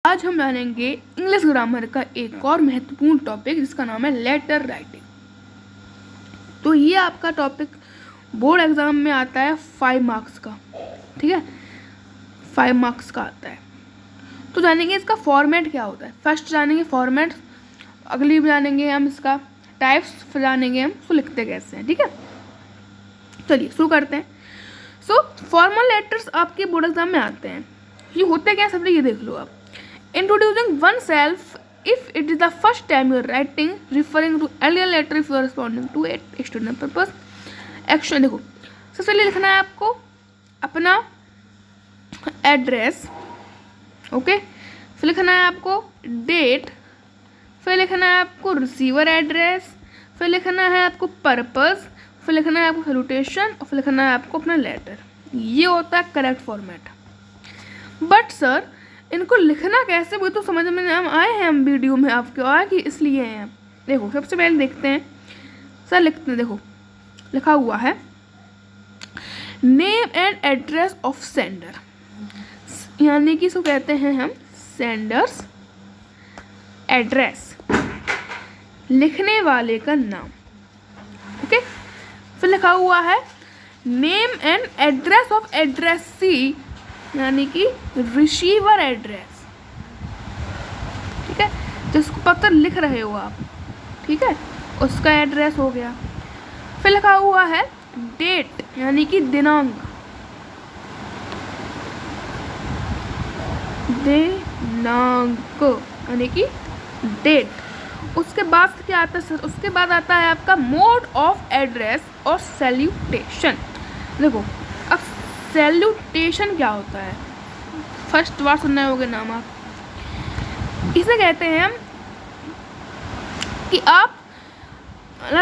आज हम जानेंगे इंग्लिश ग्रामर का एक और महत्वपूर्ण टॉपिक जिसका नाम है लेटर राइटिंग। तो ये आपका टॉपिक बोर्ड एग्जाम में आता है 5 मार्क्स का, ठीक है, 5 मार्क्स का आता है। तो जानेंगे इसका फॉर्मेट क्या होता है। फर्स्ट जानेंगे फॉर्मेट, अगली जानेंगे हम इसका टाइप्स, फिर जानेंगे हम इसको लिखते कैसे हैं, ठीक है। चलिए शुरू करते हैं। सो फॉर्मल लेटर्स आपके बोर्ड एग्जाम में आते हैं। ये होते क्या, सबसे ये देख लो आप। Introducing oneself if it is the first time you are writing, referring to earlier letter if you are responding to a student purpose action। देखो सबसे पहले लिखना है आपको अपना एड्रेस, ओके, फिर लिखना है आपको डेट, फिर लिखना है आपको रिसीवर एड्रेस, फिर लिखना है आपको पर्पस, फिर लिखना है आपको सैल्यूटेशन और फिर लिखना है आपको अपना लेटर। ये होता है करेक्ट फॉर्मेट। बट सर इनको लिखना कैसे, वो तो समझ में हम आए हैं, हम वीडियो में आपके आए कि इसलिए हैं। देखो सबसे पहले देखते हैं सर, लिखते हैं। देखो लिखा हुआ है name and address of sender, यानी कि इसको कहते हैं हम सेंडर्स एड्रेस, लिखने वाले का नाम, ओके। फिर लिखा हुआ है name and address of addressee, यानी कि रिसीवर एड्रेस, ठीक है, जिसको पत्र लिख रहे हो आप, ठीक है, उसका एड्रेस हो गया। फिर लिखा हुआ है डेट, यानी कि दिनांक, यानी कि डेट। उसके बाद क्या आता है सर, उसके बाद आता है आपका मोड ऑफ एड्रेस और सैल्यूटेशन। देखो अब सैल्यूटेशन क्या होता है, फर्स्ट बार सुनना होगा नाम आप। इसे कहते हैं हम कि आप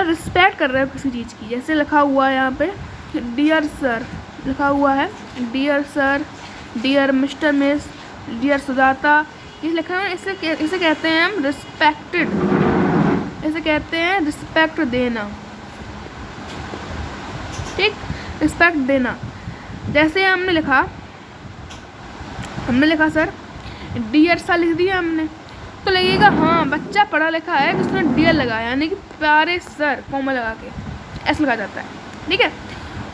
रिस्पेक्ट कर रहे हो किसी चीज़ की। जैसे लिखा हुआ है यहाँ पे डियर सर, लिखा हुआ है dear sir, dear mister miss, dear Sujata, ये लिखा है। इसे कहते हैं हम रिस्पेक्टेड, इसे कहते हैं रिस्पेक्ट देना, ठीक, रिस्पेक्ट देना। जैसे हमने लिखा सर डियर सा लिख दिया हमने, तो लगेगा हाँ बच्चा पढ़ा लिखा है कि उसने डियर लगाया, यानी कि प्यारे सर कॉमा लगा के ऐसा लिखा जाता है, ठीक है।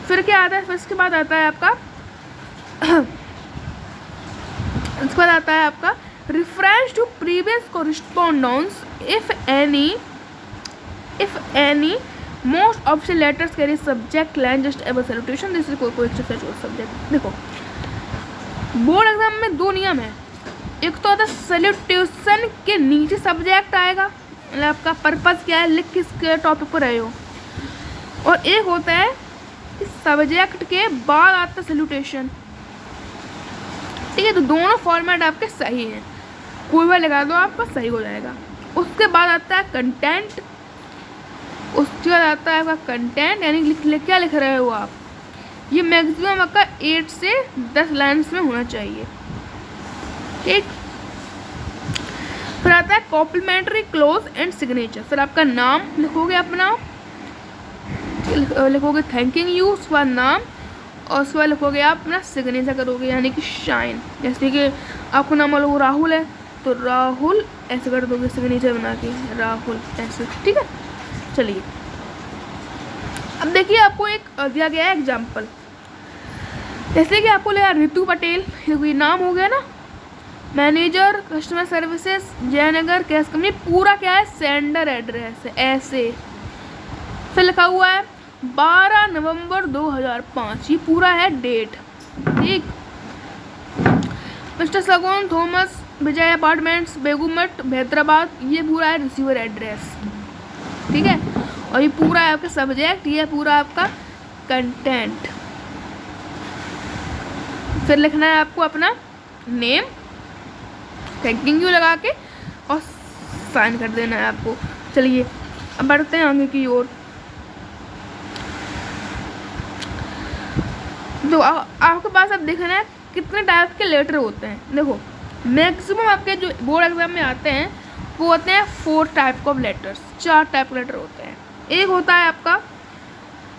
फिर क्या आता है, फिर इसके बाद आता है आपका इसके बाद आता है आपका reference to previous correspondence if any most option letters carry subject line just above salutation, this is कोई सब्जेक्ट। देखो बोर्ड एग्जाम में 2 नियम है। एक तो आता है सैल्यूटेशन के नीचे सब्जेक्ट आएगा, मतलब आपका पर्पस क्या है, लिख किस टॉपिक पर रहे हो, और एक होता है कि सब्जेक्ट के बाद आता है सैल्यूटेशन, ठीक है। तो दोनों फॉर्मेट आपके सही हैं, कोई बार लगा दो आपका सही हो जाएगा। उसके बाद आता है कंटेंट, उसके बाद आता है आपका कंटेंट, यानी क्या लिख रहे हो आप। ये मैक्सिमम आपका 8 से 10 लाइन्स में होना चाहिए, ठीक। फिर आता है कॉम्प्लीमेंट्री क्लोज एंड सिग्नेचर। फिर आपका नाम लिखोगे, अपना लिखोगे थैंकिंग यू, उसके बाद नाम, और उसके बाद लिखोगे आप अपना सिग्नेचर करोगे, यानी कि शाइन। जैसे कि आपका नाम लोग राहुल है तो राहुल ऐसे कर दोगे सिग्नेचर बना के, राहुल ऐसे, ठीक है। चलिए अब देखिए आपको एक दिया गया है एग्जाम्पल। जैसे कि आपको लगा रितु पटेल, ये नाम हो गया ना, manager customer services Jaynagar cash company, पूरा क्या है सेंडर एड्रेस है ऐसे। फिर लिखा हुआ है 12 नवंबर 2005, ये पूरा है डेट, ठीक। मिस्टर सगोन थॉमस विजय अपार्टमेंट्स बेगूमठ हैदराबाद, ये पूरा है रिसीवर एड्रेस, ठीक है। और ये पूरा है आपका सब्जेक्ट, ये पूरा आपका कंटेंट। फिर लिखना है आपको अपना नेम, थैंकिंग यू लगा के और साइन कर देना है आपको। चलिए अब बढ़ते हैं आगे की ओर। तो आपके पास अब देखना है कितने टाइप के लेटर होते हैं। देखो मैक्सिमम आपके जो बोर्ड एग्जाम में आते हैं वो होते हैं 4 टाइप ऑफ लेटर्स, 4 टाइप के लेटर होते हैं। एक होता है आपका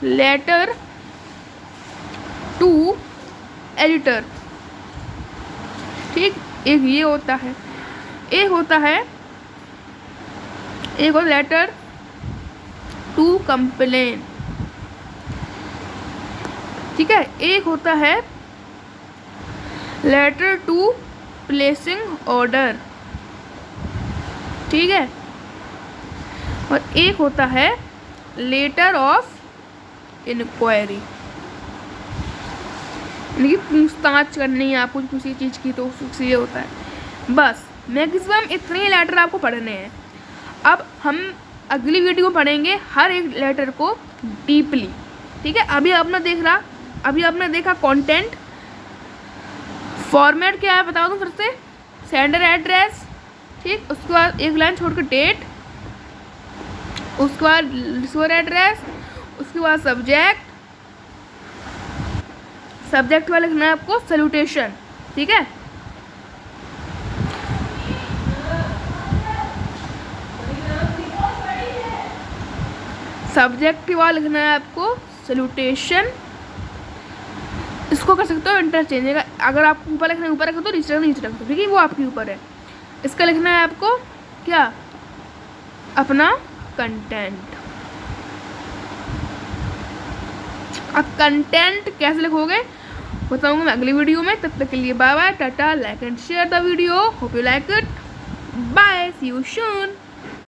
लेटर टू एडिटर, ठीक, एक ये होता है। एक होता है लेटर टू कंप्लेन, ठीक है। एक होता है लेटर टू प्लेसिंग ऑर्डर, ठीक है। और एक होता है लेटर ऑफ इंक्वायरी, यानी कि पूछताछ करनी है आपको किसी चीज़ की, तो उससे ये होता है। बस मैक्सिमम इतने ही लेटर आपको पढ़ने हैं। अब हम अगली वीडियो में पढ़ेंगे हर एक लेटर को डीपली, ठीक है। अभी आपने देखा कंटेंट, फॉर्मेट क्या है बता दूं फिर से, सेंडर एड्रेस, ठीक। उसके बाद एक लाइन छोड़कर डेट, उसके बाद रिसीवर एड्रेस, उसके बाद सब्जेक्ट वाला लिखना है आपको सैल्यूटेशन, ठीक है। सब्जेक्ट वाला लिखना है आपको सैल्यूटेशन। इसको कर सकते हो इंटरचेंज, अगर आपको ऊपर लिखना है ऊपर रख दो, नीचे रख दो, ठीक है, वो आपके ऊपर है। इसका लिखना है आपको क्या, अपना कंटेंट। अब कंटेंट कैसे लिखोगे बताऊंगा मैं अगली वीडियो में। तब तक के लिए bye bye, tata, like and share the video, hope you like it, bye, see you soon.